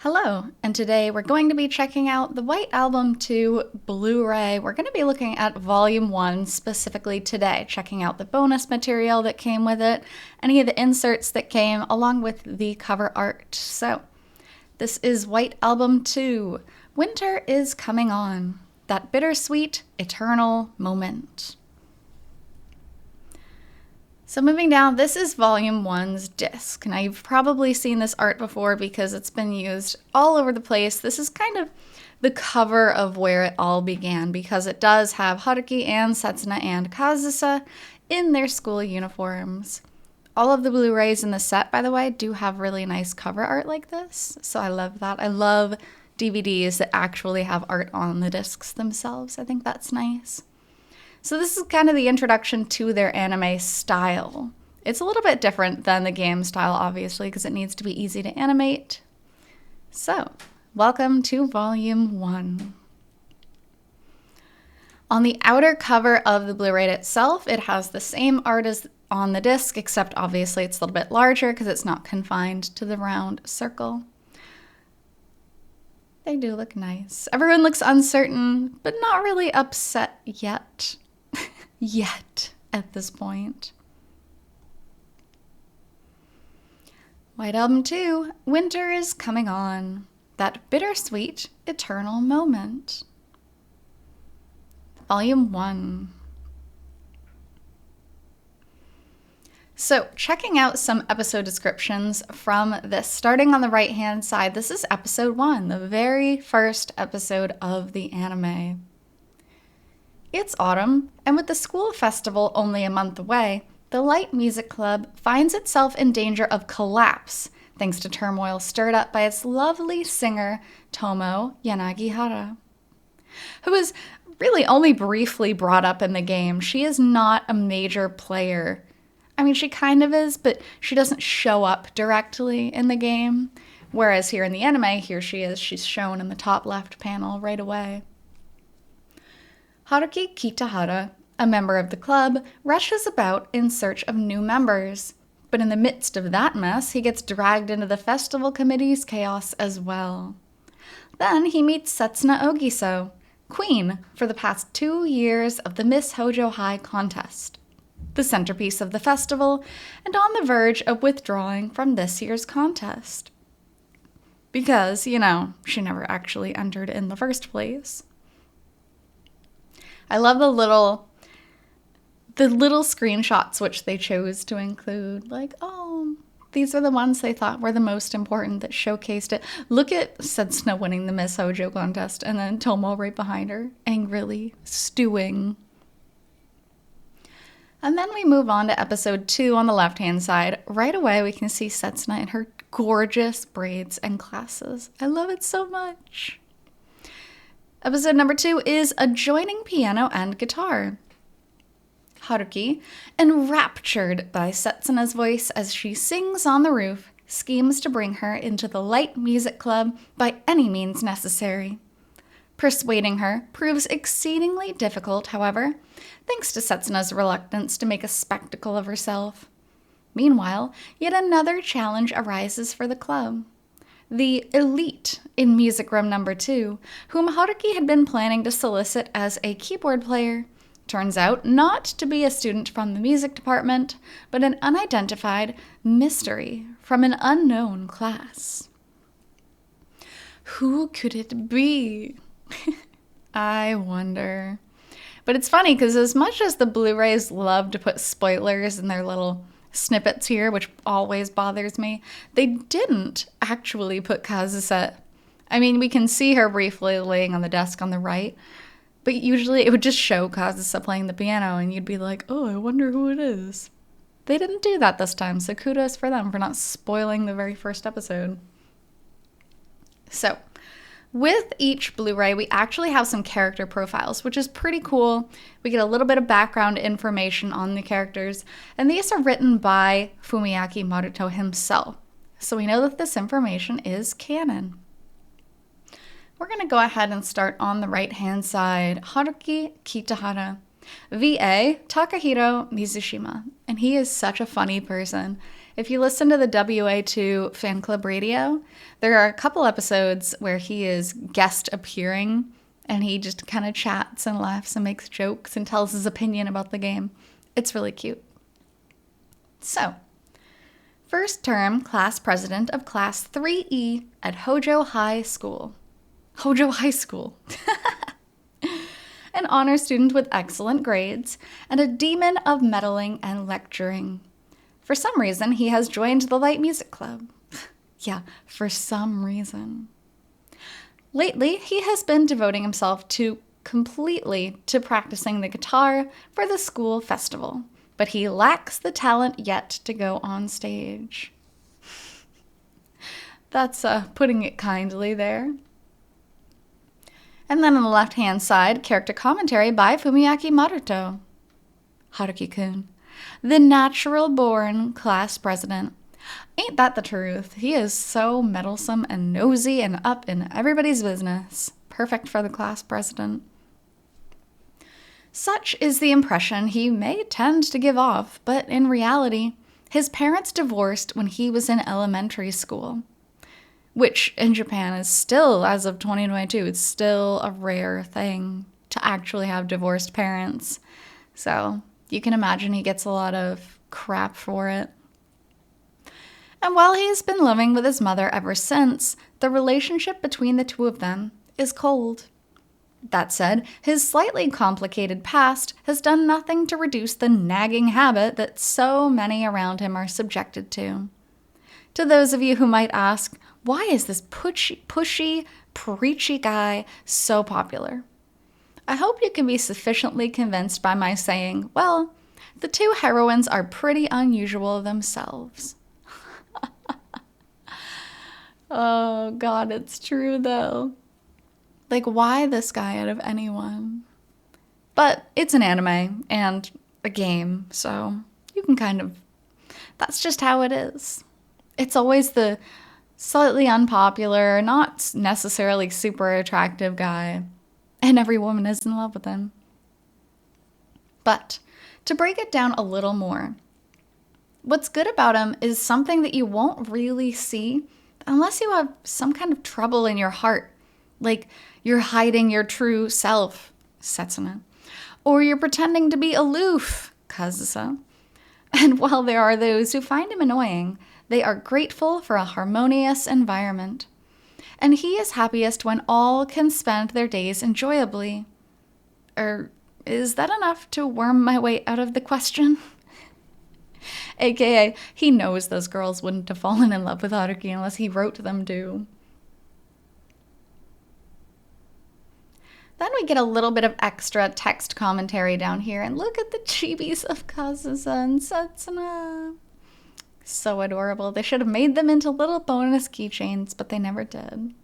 Hello, and today we're going to be checking out the White Album 2 Blu-ray. We're going to be looking at Volume 1 specifically today, checking out the bonus material that came with it, any of the inserts that came, along with the cover art. So, this is White Album 2. Winter is coming on. That bittersweet, eternal moment. So moving down, this is Volume 1's disc. Now you've probably seen this art before because it's been used all over the place. This is kind of the cover of where it all began because it does have Haruki and Setsuna and Kazusa in their school uniforms. All of the Blu-rays in the set, by the way, do have really nice cover art like this. So I love that. I love DVDs that actually have art on the discs themselves. I think that's nice. So this is kind of the introduction to their anime style. It's a little bit different than the game style, obviously, because it needs to be easy to animate. So, welcome to Volume 1. On the outer cover of the Blu-ray itself, it has the same art as on the disc, except obviously it's a little bit larger because it's not confined to the round circle. They do look nice. Everyone looks uncertain, but not really upset yet. Yet at this point. White Album 2, Winter is coming on. That bittersweet, eternal moment. Volume 1. So, checking out some episode descriptions from this. Starting on the right-hand side, this is episode 1, the very first episode of the anime. It's autumn, and with the school festival only a month away, the Light Music Club finds itself in danger of collapse thanks to turmoil stirred up by its lovely singer, Tomo Yanagihara, who is really only briefly brought up in the game. She is not a major player. I mean, she kind of is, but she doesn't show up directly in the game, whereas here in the anime, here she is. She's shown in the top left panel right away. Haruki Kitahara, a member of the club, rushes about in search of new members. But in the midst of that mess, he gets dragged into the festival committee's chaos as well. Then he meets Setsuna Ogiso, queen for the past 2 years of the Miss Hojo High contest, the centerpiece of the festival, and on the verge of withdrawing from this year's contest. Because, she never actually entered in the first place. I love the little screenshots which they chose to include. Like, oh, these are the ones they thought were the most important that showcased it. Look at Setsuna winning the Miss Hojo contest and then Tomo right behind her, angrily stewing. And then we move on to episode 2 on the left-hand side. Right away, we can see Setsuna in her gorgeous braids and glasses. I love it so much. Episode number 2 is Adjoining Piano and Guitar. Haruki, enraptured by Setsuna's voice as she sings on the roof, schemes to bring her into the Light Music Club by any means necessary. Persuading her proves exceedingly difficult, however, thanks to Setsuna's reluctance to make a spectacle of herself. Meanwhile, yet another challenge arises for the club. The elite in Music Room number 2, whom Haruki had been planning to solicit as a keyboard player, turns out not to be a student from the music department, but an unidentified mystery from an unknown class. Who could it be? I wonder. But it's funny because as much as the Blu-rays love to put spoilers in their little snippets here, which always bothers me, they didn't actually put Kazusa. I mean, we can see her briefly laying on the desk on the right, but usually it would just show Kazusa playing the piano and you'd be like, oh, I wonder who it is. They didn't do that this time, so kudos for them for not spoiling the very first episode. So, with each Blu-ray, we actually have some character profiles, which is pretty cool. We get a little bit of background information on the characters, and these are written by Fumiaki Maruto himself, so we know that this information is canon. We're going to go ahead and start on the right-hand side. Haruki Kitahara, VA Takahiro Mizushima, and he is such a funny person. If you listen to the WA2 fan club radio, there are a couple episodes where he is guest appearing and he just kind of chats and laughs and makes jokes and tells his opinion about the game. It's really cute. So, first term class president of class 3E at Hojo High School. Hojo High School. An honor student with excellent grades and a demon of meddling and lecturing. For some reason, he has joined the light music club. Yeah, for some reason. Lately, he has been devoting himself completely to practicing the guitar for the school festival, but he lacks the talent yet to go on stage. That's putting it kindly there. And then on the left-hand side, character commentary by Fumiaki Maruto. Harukikun, the natural-born class president. Ain't that the truth? He is so meddlesome and nosy and up in everybody's business. Perfect for the class president. Such is the impression he may tend to give off, but in reality, his parents divorced when he was in elementary school. Which in Japan is still, as of 2022, it's still a rare thing to actually have divorced parents. So you can imagine he gets a lot of crap for it. And while he has been living with his mother ever since, the relationship between the two of them is cold. That said, his slightly complicated past has done nothing to reduce the nagging habit that so many around him are subjected to. To those of you who might ask, why is this pushy, preachy guy so popular? I hope you can be sufficiently convinced by my saying, well, the two heroines are pretty unusual themselves. Oh, God, it's true, though. Like, why this guy out of anyone? But it's an anime and a game, so you can that's just how it is. It's always the slightly unpopular, not necessarily super attractive guy, and every woman is in love with him. But to break it down a little more, what's good about him is something that you won't really see unless you have some kind of trouble in your heart, like you're hiding your true self, Setsuna, or you're pretending to be aloof, Kazusa. And while there are those who find him annoying, they are grateful for a harmonious environment. And he is happiest when all can spend their days enjoyably. Is that enough to worm my way out of the question? AKA, he knows those girls wouldn't have fallen in love with Haruki unless he wrote them to. Then we get a little bit of extra text commentary down here, and look at the chibis of Kazusa and Setsuna. So adorable. They should have made them into little bonus keychains, but they never did.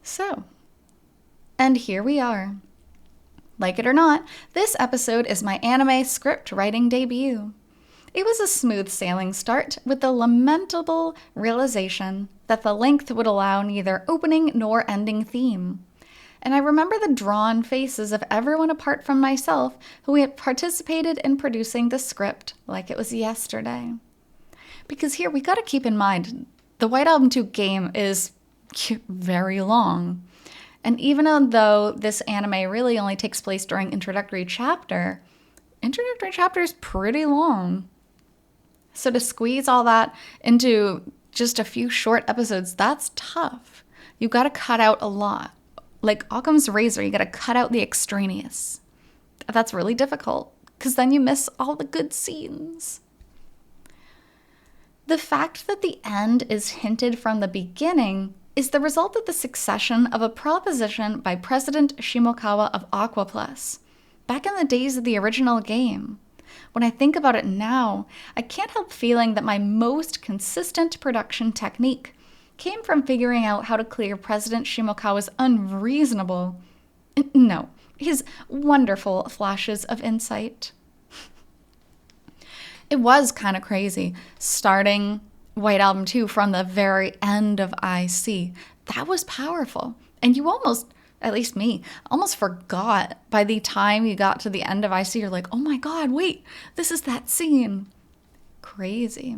So, and here we are. Like it or not, this episode is my anime script writing debut. It was a smooth sailing start with the lamentable realization that the length would allow neither opening nor ending theme. And I remember the drawn faces of everyone apart from myself who had participated in producing the script like it was yesterday. Because here, we gotta keep in mind, the White Album 2 game is very long. And even though this anime really only takes place during introductory chapter is pretty long. So to squeeze all that into just a few short episodes, that's tough. You gotta cut out a lot. Like Occam's razor, you gotta cut out the extraneous. That's really difficult, because then you miss all the good scenes. The fact that the end is hinted from the beginning is the result of the succession of a proposition by President Shimokawa of Aqua Plus, back in the days of the original game. When I think about it now, I can't help feeling that my most consistent production technique came from figuring out how to clear President Shimokawa's his wonderful flashes of insight. It was kind of crazy starting White Album 2 from the very end of IC. That was powerful. And you almost, at least me, almost forgot by the time you got to the end of IC. You're like, oh my God, wait, this is that scene. Crazy.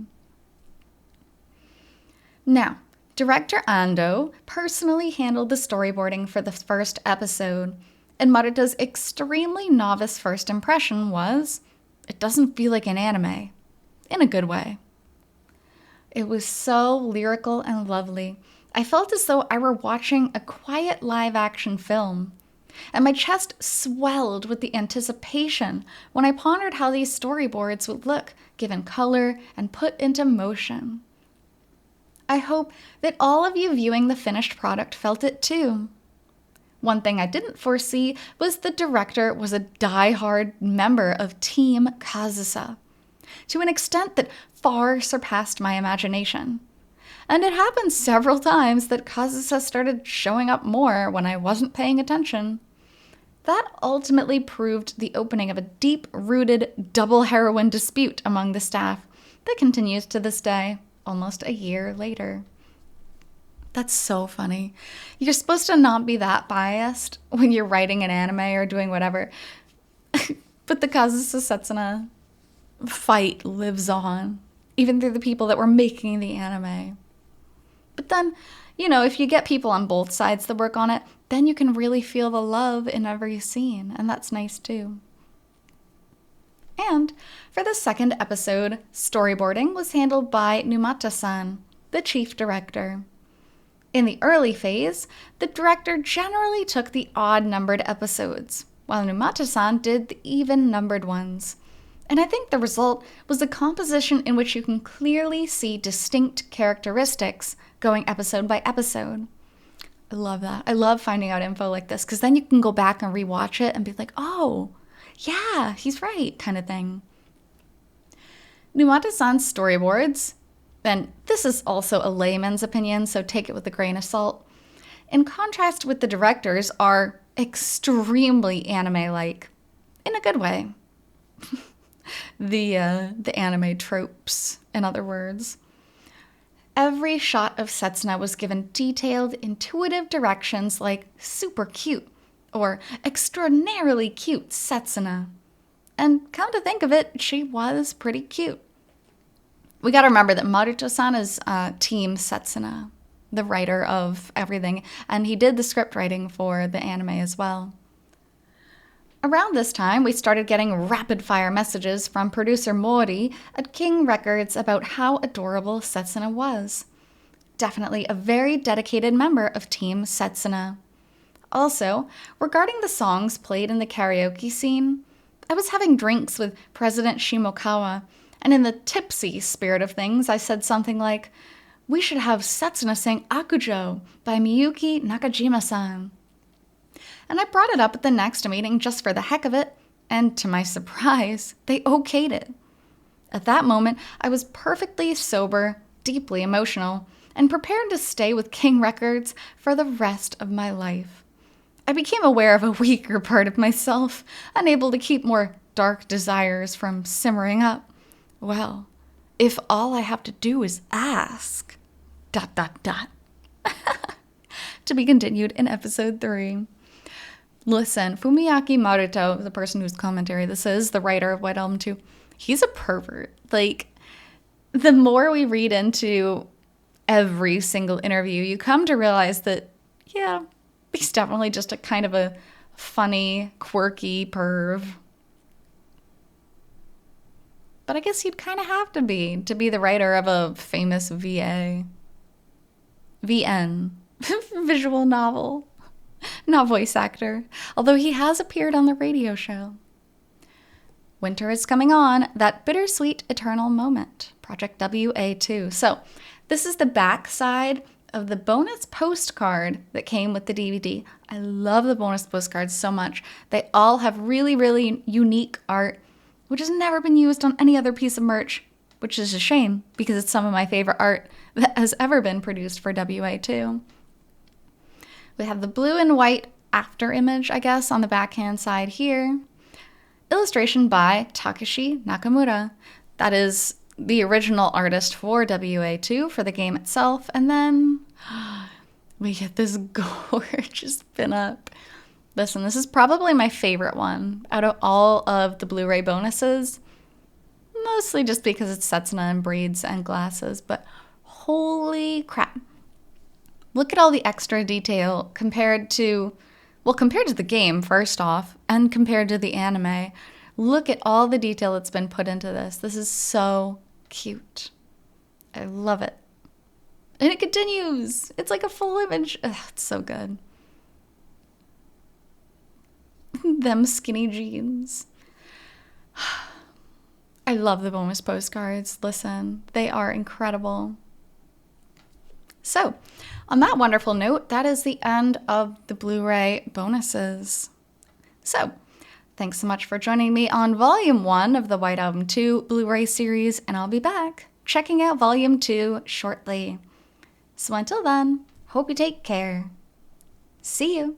Now, director Ando personally handled the storyboarding for the first episode, and Maruto's extremely novice first impression was, it doesn't feel like an anime, in a good way. It was so lyrical and lovely. I felt as though I were watching a quiet live-action film, and my chest swelled with the anticipation when I pondered how these storyboards would look given color and put into motion. I hope that all of you viewing the finished product felt it too. One thing I didn't foresee was the director was a die-hard member of Team Kazusa, to an extent that far surpassed my imagination. And it happened several times that Kazusa started showing up more when I wasn't paying attention. That ultimately proved the opening of a deep-rooted double heroine dispute among the staff that continues to this day, almost a year later. That's so funny. You're supposed to not be that biased when you're writing an anime or doing whatever. But the Kazusa Setsuna fight lives on, even through the people that were making the anime. But then, if you get people on both sides that work on it, then you can really feel the love in every scene, and that's nice too. And for the second episode, storyboarding was handled by Numata-san, the chief director. In the early phase, the director generally took the odd-numbered episodes, while Numata-san did the even-numbered ones. And I think the result was a composition in which you can clearly see distinct characteristics going episode by episode. I love that. I love finding out info like this, because then you can go back and rewatch it and be like, oh, yeah, he's right, kind of thing. Numata-san's storyboards, and this is also a layman's opinion, so take it with a grain of salt, in contrast with the directors, are extremely anime-like, in a good way. The anime tropes, in other words. Every shot of Setsuna was given detailed, intuitive directions like super cute or extraordinarily cute Setsuna. And come to think of it, she was pretty cute. We gotta remember that Maruto-san is Team Setsuna, the writer of everything, and he did the script writing for the anime as well. Around this time, we started getting rapid-fire messages from producer Mori at King Records about how adorable Setsuna was. Definitely a very dedicated member of Team Setsuna. Also, regarding the songs played in the karaoke scene, I was having drinks with President Shimokawa, and in the tipsy spirit of things, I said something like, "We should have Setsuna sing Akujo by Miyuki Nakajima-san." And I brought it up at the next meeting just for the heck of it, and to my surprise, they okayed it. At that moment, I was perfectly sober, deeply emotional, and prepared to stay with King Records for the rest of my life. I became aware of a weaker part of myself, unable to keep more dark desires from simmering up. Well, if all I have to do is ask... ... To be continued in episode 3. Listen, Fumiaki Maruto, the person whose commentary this is, the writer of White Album 2, he's a pervert. Like, the more we read into every single interview, you come to realize that, yeah, he's definitely just a kind of a funny, quirky perv. But I guess you'd kind of have to be the writer of a famous VN, visual novel. Not voice actor, although he has appeared on the radio show. Winter is coming on, that bittersweet eternal moment, Project WA2. So this is the back side of the bonus postcard that came with the DVD. I love the bonus postcards so much. They all have really, really unique art, which has never been used on any other piece of merch, which is a shame because it's some of my favorite art that has ever been produced for WA2. We have the blue and white after image, I guess, on the backhand side here. Illustration by Takashi Nakamura. That is the original artist for WA2 for the game itself. And then we get this gorgeous pin-up. Listen, this is probably my favorite one out of all of the Blu-ray bonuses. mostly just because it's Setsuna and braids and glasses, but holy crap. Look at all the extra detail compared to the game, first off, and compared to the anime. Look at all the detail that's been put into this. This is so cute. I love it. And it continues. It's like a full image. Ugh, it's so good. Them skinny jeans. I love the bonus postcards. Listen, they are incredible. So, on that wonderful note, that is the end of the Blu-ray bonuses. So, thanks so much for joining me on Volume 1 of the White Album 2 Blu-ray series, and I'll be back checking out Volume 2 shortly. So until then, hope you take care. See you.